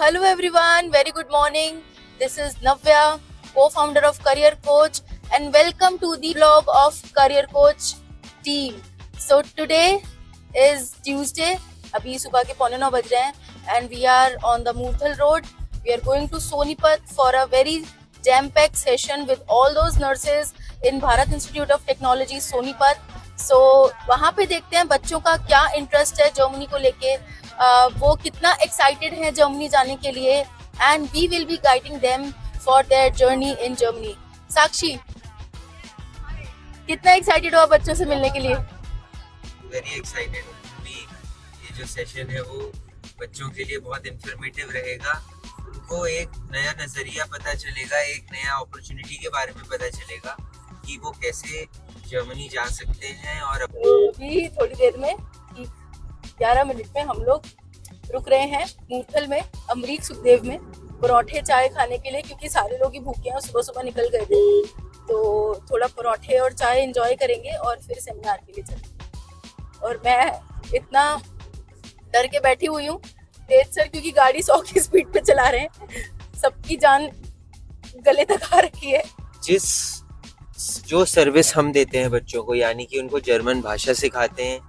Hello everyone, very good morning. This is Navya, co-founder of Career Coach, and welcome to the vlog of Career Coach team. So today is Tuesday. अभी सुबह के 8:45 बज रहे हैं and we are on the Murthal road. We are going to Sonipat for a very jam-packed session with all those nurses in Bharat Institute of Technology Sonipat. So वहाँ पे देखते हैं बच्चों का क्या इंटरेस्ट है जर्मनी को लेके, वो कितना एक्साइटेड है जर्मनी जाने के लिए, and we will be guiding them for their journey in Germany. Sakshi, कितना एक्साइटेड हो बच्चों से मिलने के लिए? Very excited. ये जो सेशन है वो बच्चों के लिए बहुत इंफॉर्मेटिव रहेगा. उनको एक नया नजरिया पता चलेगा, एक नया अपॉर्चुनिटी के बारे में पता चलेगा कि वो कैसे जर्मनी जा सकते हैं. और अभी थोड़ी देर में 11 मिनट में हम लोग रुक रहे हैं मूर्थल में, अमरीक सुखदेव में, परोठे चाय खाने के लिए, क्योंकि सारे लोग ही भूखे हैं, सुबह सुबह निकल गए थे. तो थोड़ा परोठे और चाय एंजॉय करेंगे और फिर सेमिनार के लिए चलेंगे. और मैं इतना डर के बैठी हुई हूँ तेज सर, क्योंकि गाड़ी 100 की स्पीड पे चला रहे हैं, सबकी जान गले तक आ रखी है. जो सर्विस हम देते हैं बच्चों को, यानी कि उनको जर्मन भाषा सिखाते हैं,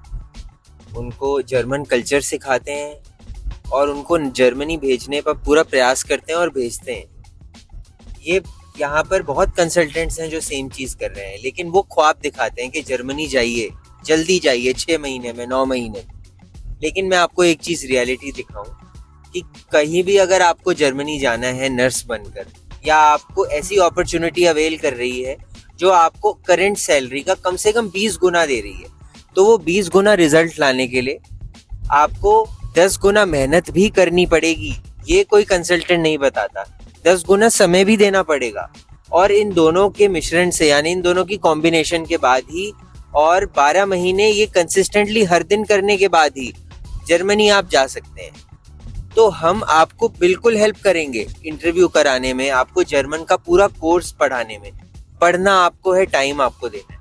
उनको जर्मन कल्चर सिखाते हैं और उनको जर्मनी भेजने पर पूरा प्रयास करते हैं और भेजते हैं. ये यहाँ पर बहुत कंसल्टेंट्स हैं जो सेम चीज़ कर रहे हैं, लेकिन वो ख्वाब दिखाते हैं कि जर्मनी जाइए, जल्दी जाइए, 6 महीने में, 9 महीने में. लेकिन मैं आपको एक चीज़ रियलिटी दिखाऊं कि कहीं भी अगर आपको जर्मनी जाना है नर्स बनकर, या आपको ऐसी अपॉर्चुनिटी अवेल कर रही है जो आपको करंट सैलरी का कम से कम 20 गुना दे रही है, तो वो 20 गुना रिजल्ट लाने के लिए आपको 10 गुना मेहनत भी करनी पड़ेगी. ये कोई कंसल्टेंट नहीं बताता. 10 गुना समय भी देना पड़ेगा. और इन दोनों के मिश्रण से, यानी इन दोनों की कॉम्बिनेशन के बाद ही, और 12 महीने ये कंसिस्टेंटली हर दिन करने के बाद ही जर्मनी आप जा सकते हैं. तो हम आपको बिल्कुल हेल्प करेंगे इंटरव्यू कराने में, आपको जर्मन का पूरा कोर्स पढ़ाने में. पढ़ना आपको है, टाइम आपको देना है.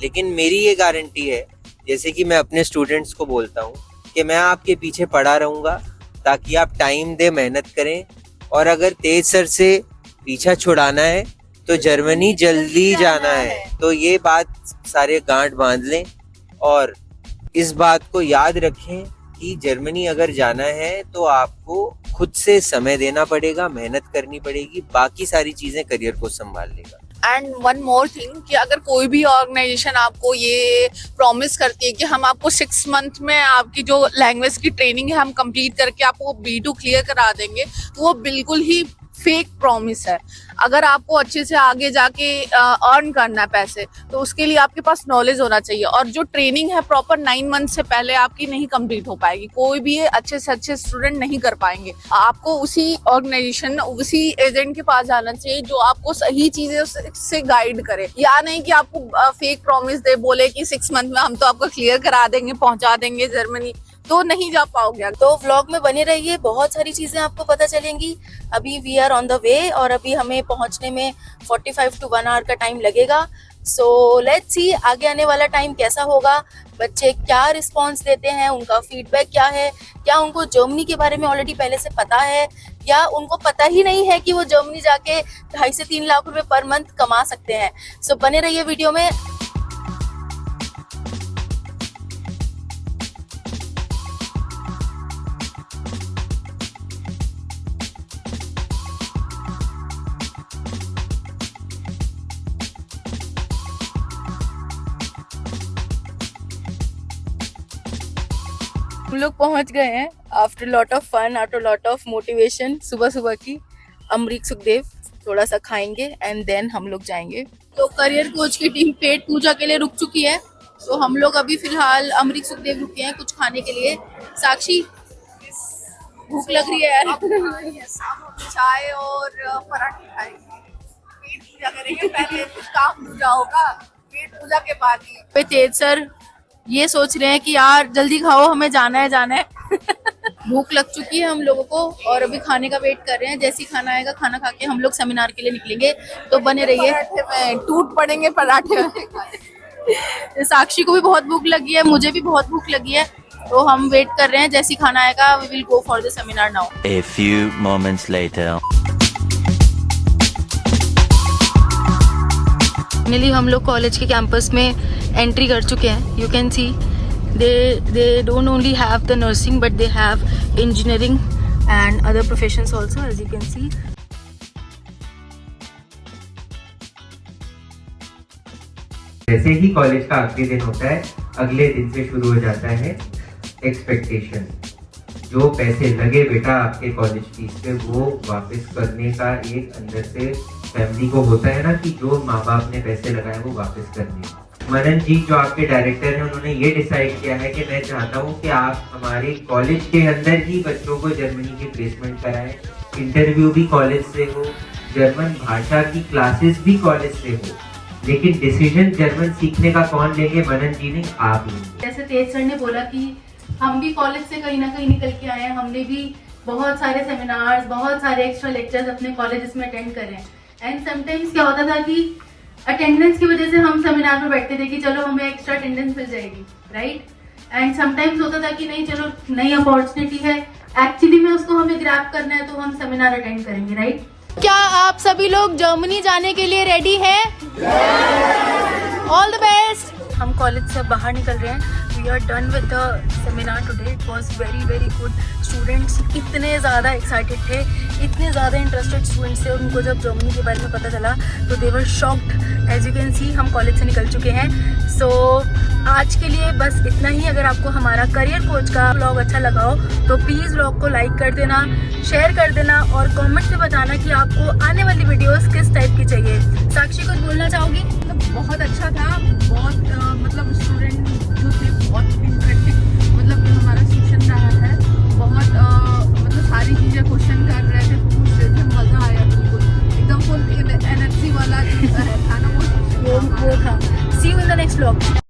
लेकिन मेरी ये गारंटी है, जैसे कि मैं अपने स्टूडेंट्स को बोलता हूँ, कि मैं आपके पीछे पड़ा रहूँगा ताकि आप टाइम दे, मेहनत करें. और अगर तेज सर से पीछा छुड़ाना है तो जर्मनी जल्दी जाना है. तो ये बात सारे गांठ बांध लें और इस बात को याद रखें कि जर्मनी अगर जाना है तो आपको खुद से समय देना पड़ेगा, मेहनत करनी पड़ेगी. बाकी सारी चीज़ें करियर को संभाल लेगा. एंड वन मोर थिंग कि अगर कोई भी ऑर्गेनाइजेशन आपको ये प्रॉमिस करती है कि हम आपको 6 मंथ में आपकी जो लैंग्वेज की ट्रेनिंग है हम कंप्लीट करके आपको B2 क्लियर करा देंगे, तो वो बिल्कुल ही फेक प्रॉमिस है. अगर आपको अच्छे से आगे जाके अर्न करना है पैसे, तो उसके लिए आपके पास नॉलेज होना चाहिए. और जो ट्रेनिंग है प्रॉपर 9 मंथ से पहले आपकी नहीं कंप्लीट हो पाएगी. कोई भी अच्छे से अच्छे स्टूडेंट नहीं कर पाएंगे. आपको उसी ऑर्गेनाइजेशन, उसी एजेंट के पास जाना चाहिए जो आपको सही चीजें से गाइड करे, या नहीं कि आपको फेक प्रॉमिस दे, बोले कि 6 मंथ में हम तो आपको क्लियर करा देंगे, पहुंचा देंगे जर्मनी, तो नहीं जा पाओगे. तो व्लॉग में बने रहिए, बहुत सारी चीजें आपको पता चलेंगी. अभी we are on the way और अभी हमें पहुंचने में 45 to 1 hour का टाइम लगेगा. सो लेट्स सी आगे आने वाला टाइम कैसा होगा, बच्चे क्या रिस्पॉन्स देते हैं, उनका फीडबैक क्या है, क्या उनको जर्मनी के बारे में ऑलरेडी पहले से पता है, या उनको पता ही नहीं है कि वो जर्मनी जाके 2.5 से 3 लाख रुपए पर मंथ कमा सकते हैं. सो बने रहिए वीडियो में. हम लोग पहुंच गए हैं after lot of fun, after lot of motivation. सुबह सुबह की अमरीक सुखदेव, थोड़ा सा खाएंगे एंड देन हम लोग जाएंगे. तो करियर कोच की टीम पेट पूजा के लिए रुक चुकी है, तो हम लोग अभी फिलहाल अमरीक सुखदेव रुके हैं कुछ खाने के लिए. साक्षी, भूख लग रही है यार. चाय और पराठे खाएंगे, पेट पूजा करेंगे, पहले कुछ काम पूजा होगा, पेट पूजा के बाद ही. तेज सर ये सोच रहे हैं कि यार जल्दी खाओ, हमें जाना है जाना है. भूख लग चुकी है हम लोगों को और अभी खाने का वेट कर रहे हैं. जैसे ही खाना आएगा, खाना खा के हम लोग सेमिनार के लिए निकलेंगे. तो बने रहिए. टूट पड़ेंगे पराठे में. साक्षी को भी बहुत भूख लगी है, मुझे भी बहुत भूख लगी है. तो हम वेट कर रहे हैं, जैसे ही खाना आएगा we will go for the seminar now. A few moments later. Finally हम लोग कॉलेज के कैंपस में एंट्री कर चुके हैं। You can C they don't only have the nursing but they have engineering and other professions also, as you can see. जैसे ही college का आखिरी दिन होता है, अगले दिन से शुरू हो जाता है एक्सपेक्टेशन। जो पैसे लगे बेटा आपके कॉलेज फीस पे, वो वापस करने का एक अंदर से फैमिली को होता है ना कि जो माँ बाप ने पैसे लगाए वो वापस करने। मनन जी जो आपके डायरेक्टर हैं, उन्होंने ये डिसाइड किया है कि मैं चाहता हूँ कि आप हमारे कॉलेज के अंदर ही बच्चों को जर्मनी की प्लेसमेंट कराएं, इंटरव्यू भी कॉलेज से हो, जर्मन भाषा की क्लासेस भी कॉलेज से हो, लेकिन डिसीजन जर्मन सीखने का कौन लेंगे? मनन जी ने, आप लेंगे। जैसे तेज सर ने बोला कि हम भी कॉलेज से कहीं ना कहीं निकल के आए हैं, हमने भी बहुत सारे सेमिनार्स, बहुत सारे एक्स्ट्रा लेक्चर्स अपने कॉलेजेस में अटेंड करे हैं। एंड समटाइम्स क्या होता था कि अटेंडेंस की वजह से हम सेमिनार में बैठते थे कि चलो हमें एक्स्ट्रा अटेंडेंस मिल जाएगी, राइट। एंड समटाइम्स होता था कि नहीं, चलो नई अपॉर्चुनिटी है, एक्चुअली में उसको हमें ग्रैब करना है तो हम सेमिनार अटेंड करेंगे, राइट। क्या आप सभी लोग जर्मनी जाने के लिए रेडी हैं? All the best. हम कॉलेज से बाहर निकल रहे हैं। We are done with the seminar today. It was very very good. Students इतने ज़्यादा एक्साइटेड थे, इतने ज़्यादा इंटरेस्टेड स्टूडेंट्स थे, और उनको जब जर्मनी के बारे में पता चला तो they were shocked. As you can see हम कॉलेज से निकल चुके हैं। सो आज के लिए बस इतना ही। अगर आपको हमारा करियर कोच का व्लॉग अच्छा लगा हो तो प्लीज़ व्लॉग को लाइक कर देना, शेयर कर देना और कमेंट में बताना कि आपको आने वाली वीडियोस किस टाइप की चाहिए। साक्षी, कुछ बोलना चाहोगी? बहुत अच्छा था, बहुत मतलब स्टूडेंट जो थे बहुत इंटरेक्टिव, मतलब जो हमारा सेशन रहा है बहुत मतलब सारी चीज़ें क्वेश्चन कर रहे थे, पूछ रहे थे, मज़ा आया बिल्कुल, एकदम फुल एनर्जी वाला जो था ना वो था। See you in the next vlog.